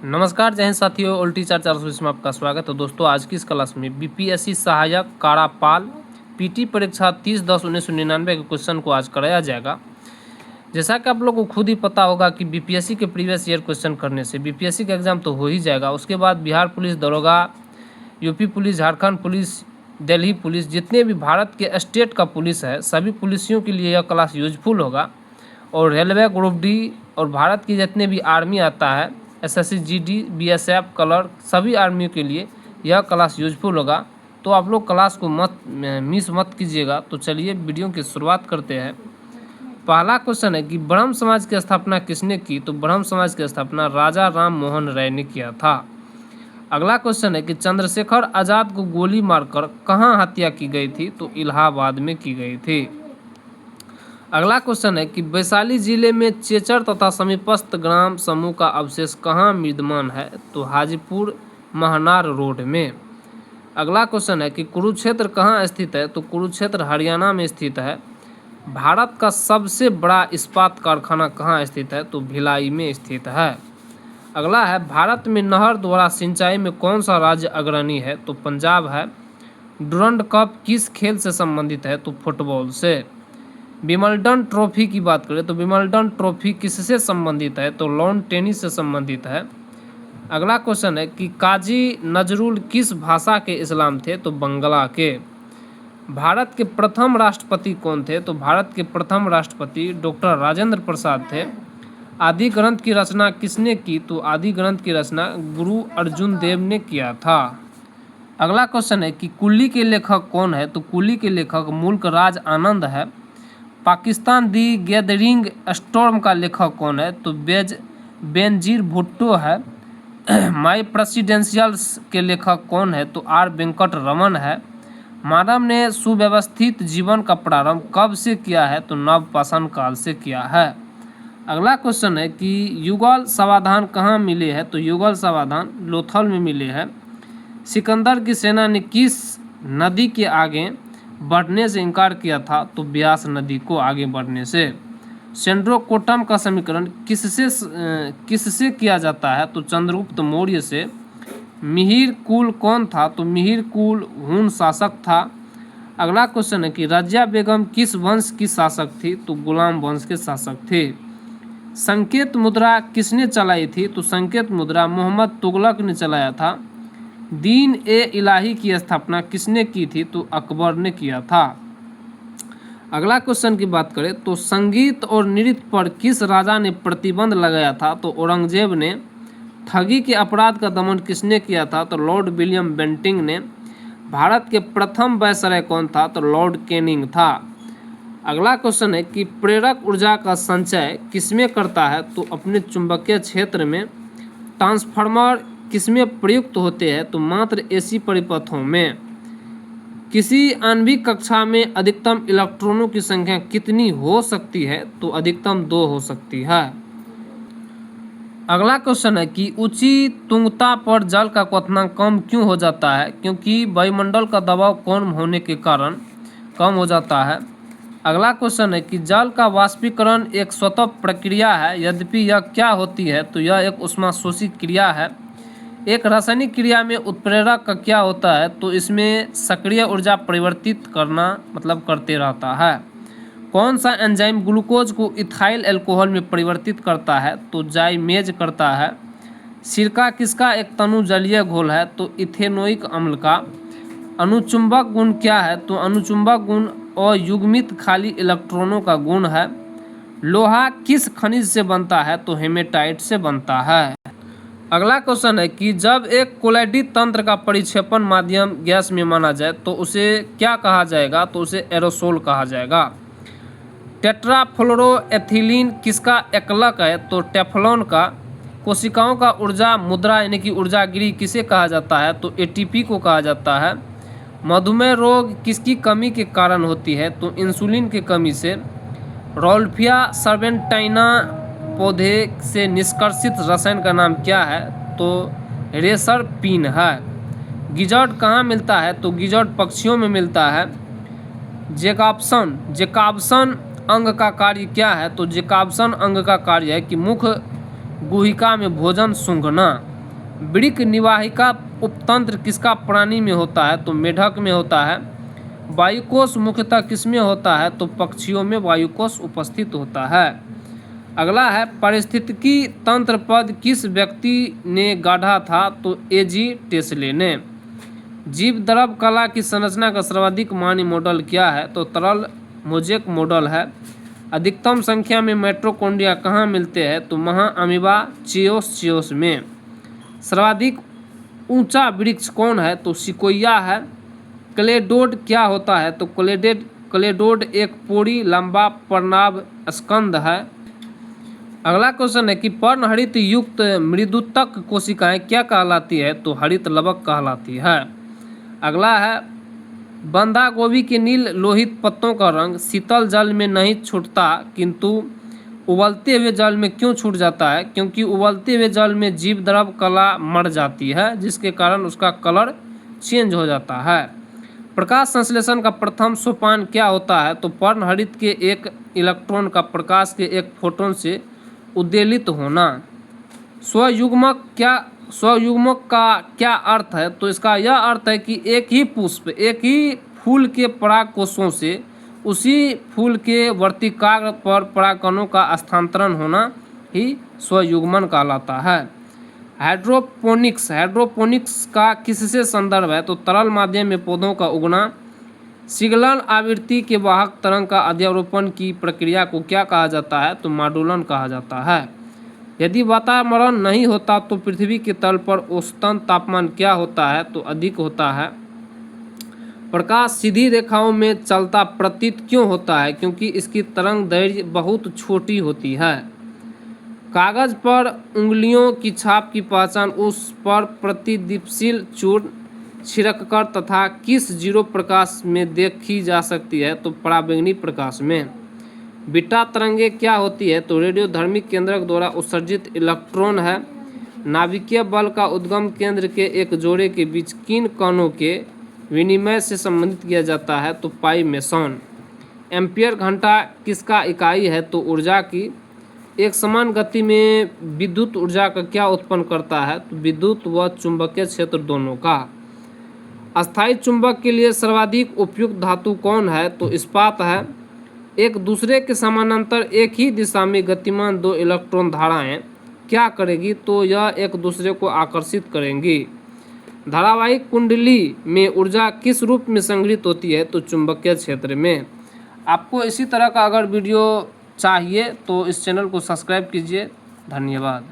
नमस्कार, जय हिंद साथियों। ऑल टीचर 420 में आपका स्वागत है। दोस्तों, आज की इस क्लास में बीपीएससी सहायक कारापाल पीटी परीक्षा 30/10/1999 के क्वेश्चन को आज कराया जाएगा। जैसा कि आप लोग को खुद ही पता होगा कि बीपीएससी के प्रीवियस ईयर क्वेश्चन करने से बीपीएससी का एग्जाम तो हो ही जाएगा। उसके बाद बिहार पुलिस, दरोगा, UP police, Jharkhand police, Delhi police, जितने भी भारत के स्टेट का पुलिस है, सभी पुलिसियों के लिए यह क्लास यूजफुल होगा। और रेलवे, ग्रुप डी और भारत की जितने भी आर्मी आता है, एसएससी, जीडी, बीएसएफ, कलर, सभी आर्मियों के लिए यह क्लास यूजफुल होगा। तो आप लोग क्लास को मिस मत कीजिएगा। तो चलिए वीडियो की शुरुआत करते हैं। पहला क्वेश्चन है कि ब्रह्म समाज की स्थापना किसने की? तो ब्रह्म समाज की स्थापना राजा राम मोहन राय ने किया था। अगला क्वेश्चन है कि चंद्रशेखर आजाद को गोली मारकर कहाँ हत्या की गई थी? तो इलाहाबाद में की गई थी। अगला क्वेश्चन है कि वैशाली जिले में चेचर तथा समीपस्थ ग्राम समूह का अवशेष कहाँ विद्यमान है? तो हाजीपुर महनार रोड में। अगला क्वेश्चन है कि कुरुक्षेत्र कहाँ स्थित है? तो कुरुक्षेत्र हरियाणा में स्थित है। भारत का सबसे बड़ा इस्पात कारखाना कहाँ स्थित है? तो भिलाई में स्थित है। अगला है, भारत में नहर द्वारा सिंचाई में कौन सा राज्य अग्रणी है? तो पंजाब है। डुरंड कप किस खेल से संबंधित है? तो फुटबॉल से। विमल्डन ट्रॉफी की बात करें तो विमल्डन ट्रॉफी किससे संबंधित है? तो लॉन टेनिस से संबंधित है। अगला क्वेश्चन है कि काजी नजरुल किस भाषा के इस्लाम थे? तो बंगला के। भारत के प्रथम राष्ट्रपति कौन थे? तो भारत के प्रथम राष्ट्रपति डॉक्टर राजेंद्र प्रसाद थे। आदि ग्रंथ की रचना किसने की? तो आदि ग्रंथ की रचना गुरु अर्जुन देव ने किया था। अगला क्वेश्चन है कि कुल्ली के लेखक कौन है? तो कुल्ली के लेखक मुल्क राज आनंद है। पाकिस्तान दी गैदरिंग स्टॉर्म का लेखक कौन है? तो बेनजीर भुट्टो है। माई प्रेसिडेंशियल्स के लेखक कौन है? तो आर वेंकट रमन है। मानव ने सुव्यवस्थित जीवन का प्रारंभ कब से किया है? तो नवपाषाण काल से किया है। अगला क्वेश्चन है कि युगल समाधान कहाँ मिले हैं? तो युगल समाधान लोथल में मिले हैं। सिकंदर की सेना ने किस नदी के आगे बढ़ने से इनकार किया था? तो ब्यास नदी को आगे बढ़ने से। सेंड्रोकोटम का समीकरण किससे किया जाता है? तो चंद्रगुप्त मौर्य से। मिहिर कुल कौन था? तो मिहिर कुल हुन शासक था। अगला क्वेश्चन है कि रजिया बेगम किस वंश की शासक थी? तो गुलाम वंश के शासक थे। संकेत मुद्रा किसने चलाई थी? तो संकेत मुद्रा मोहम्मद तुगलक ने चलाया था। दीन ए इलाही की स्थापना किसने की थी? तो अकबर ने किया था। अगला क्वेश्चन की बात करें तो संगीत और नृत्य पर किस राजा ने प्रतिबंध लगाया था? तो औरंगजेब ने। ठगी के अपराध का दमन किसने किया था? तो लॉर्ड विलियम बेंटिंग ने। भारत के प्रथम वायसराय कौन था? तो लॉर्ड कैनिंग था। अगला क्वेश्चन है कि प्रेरक ऊर्जा का संचय किसमें करता है? तो अपने चुंबकीय क्षेत्र में। ट्रांसफार्मर किसमें प्रयुक्त होते हैं? तो मात्र एसी परिपथों में। किसी आणविक कक्षा में अधिकतम इलेक्ट्रॉनों की संख्या कितनी हो सकती है? तो अधिकतम 2 हो सकती है। अगला क्वेश्चन है कि ऊंची तुंगता पर जल का क्वथनांक कम क्यों हो जाता है? क्योंकि वायुमंडल का दबाव कम होने के कारण कम हो जाता है। अगला क्वेश्चन है कि जल का वाष्पीकरण एक स्वतः प्रक्रिया है, यद्यपि यह क्या होती है? तो यह एक ऊष्माशोषी क्रिया है। एक रासायनिक क्रिया में उत्प्रेरक का क्या होता है? तो इसमें सक्रिय ऊर्जा परिवर्तित करते रहता है। कौन सा एंजाइम ग्लूकोज को इथाइल अल्कोहल में परिवर्तित करता है? तो जाइमेज करता है। सिरका किसका एक तनु जलीय घोल है? तो इथेनोइक अम्ल का। अनुचुंबक गुण क्या है? तो अनुचुंबक गुण अयुग्मित खाली इलेक्ट्रॉनों का गुण है। लोहा किस खनिज से बनता है? तो हेमेटाइट से बनता है। अगला क्वेश्चन है कि जब एक कोलाइडी तंत्र का परिक्षेपण माध्यम गैस में माना जाए तो उसे क्या कहा जाएगा? तो उसे एरोसोल कहा जाएगा। टेट्राफ्लोरोएथिलीन किसका एकलक है? तो टेफ्लॉन का। कोशिकाओं का ऊर्जा मुद्रा यानी कि ऊर्जागिरी किसे कहा जाता है? तो एटीपी को कहा जाता है। मधुमेह रोग किसकी कमी के कारण होती है? तो इंसुलिन की कमी से। रोल्फिया सर्वेंटाइना पौधे से निष्कर्षित रसायन का नाम क्या है? तो रेसरपीन है। गिजर्ड कहाँ मिलता है? तो गिजर्ड पक्षियों में मिलता है। जेकाब्सन अंग का कार्य क्या है? तो जेकाब्सन अंग का कार्य है कि मुख गुहिका में भोजन सूंघना। वृक्क निवाहिका उपतंत्र किसका प्राणी में होता है? तो मेढक में होता है। वायुकोश मुख्यतः किसमें होता है? तो पक्षियों में वायुकोश उपस्थित होता है। अगला है पारिस्थितिकी तंत्र पद किस व्यक्ति ने गढ़ा था? तो एजी टेस्ले ने। जीव द्रव कला की संरचना का सर्वाधिक मान्य मॉडल क्या है? तो तरल मोज़ेक मॉडल है। अधिकतम संख्या में माइटोकॉन्ड्रिया कहाँ मिलते हैं? तो महाअमीबा चियोस में। सर्वाधिक ऊंचा वृक्ष कौन है? तो सिकोया है। क्लेडोड क्या होता है? तो क्लेडोड एक पोड़ी लंबा पर्णाव स्कंद है। अगला क्वेश्चन है कि पर्णहरित युक्त मृदुतक कोशिकाएं क्या कहलाती है? तो हरित लवक कहलाती है। अगला है बंधा गोभी के नील लोहित पत्तों का रंग शीतल जल में नहीं छूटता किंतु उबलते हुए जल में क्यों छूट जाता है? क्योंकि उबलते हुए जल में जीव द्रव कला मर जाती है जिसके कारण उसका कलर चेंज हो जाता है। प्रकाश संश्लेषण का प्रथम सोपान क्या होता है? तो पर्णहरित के एक इलेक्ट्रॉन का प्रकाश के एक फोटोन से उद्वेलित होना। स्वयुग्मक का क्या अर्थ है? तो इसका यह अर्थ है कि एक ही पुष्प एक ही फूल के पराग कोषों से उसी फूल के वर्तिकाग्र पर परागकणों का स्थानांतरण होना ही स्वयुग्मन कहलाता है। हाइड्रोपोनिक्स का किससे संदर्भ है? तो तरल माध्यम में पौधों का उगना। सिग्नल आवृत्ति के वाहक तरंग का अध्यारोपण की प्रक्रिया को क्या कहा जाता है? तो मॉड्यूलन कहा जाता है। यदि वातावरण नहीं होता तो पृथ्वी के तल पर औसतन तापमान क्या होता है? तो अधिक होता है। प्रकाश सीधी रेखाओं में चलता प्रतीत क्यों होता है? क्योंकि इसकी तरंग दैर्घ्य बहुत छोटी होती है। कागज पर उंगलियों की छाप की पहचान उस पर प्रतिदीप्तिशील चूर्ण छिड़ककर तथा किस जीरो प्रकाश में देखी जा सकती है? तो पराबैंगनी प्रकाश में। बीटा तरंगे क्या होती है? तो रेडियोधर्मी केंद्रक द्वारा उत्सर्जित इलेक्ट्रॉन है। नाभिकीय बल का उद्गम केंद्र के एक जोड़े के बीच किन कणों के विनिमय से संबंधित किया जाता है? तो पाई मेसन। एम्पियर घंटा किसका इकाई है? तो ऊर्जा की। एक समान गति में विद्युत ऊर्जा का क्या उत्पन्न करता है? तो विद्युत व चुंबकीय क्षेत्र दोनों का। अस्थायी चुंबक के लिए सर्वाधिक उपयुक्त धातु कौन है? तो इस्पात है। एक दूसरे के समानांतर एक ही दिशा में गतिमान दो इलेक्ट्रॉन धाराएं क्या करेगी? तो यह एक दूसरे को आकर्षित करेंगी। धारावाहिक कुंडली में ऊर्जा किस रूप में संग्रहित होती है? तो चुंबकीय क्षेत्र में। आपको इसी तरह का अगर वीडियो चाहिए तो इस चैनल को सब्सक्राइब कीजिए। धन्यवाद।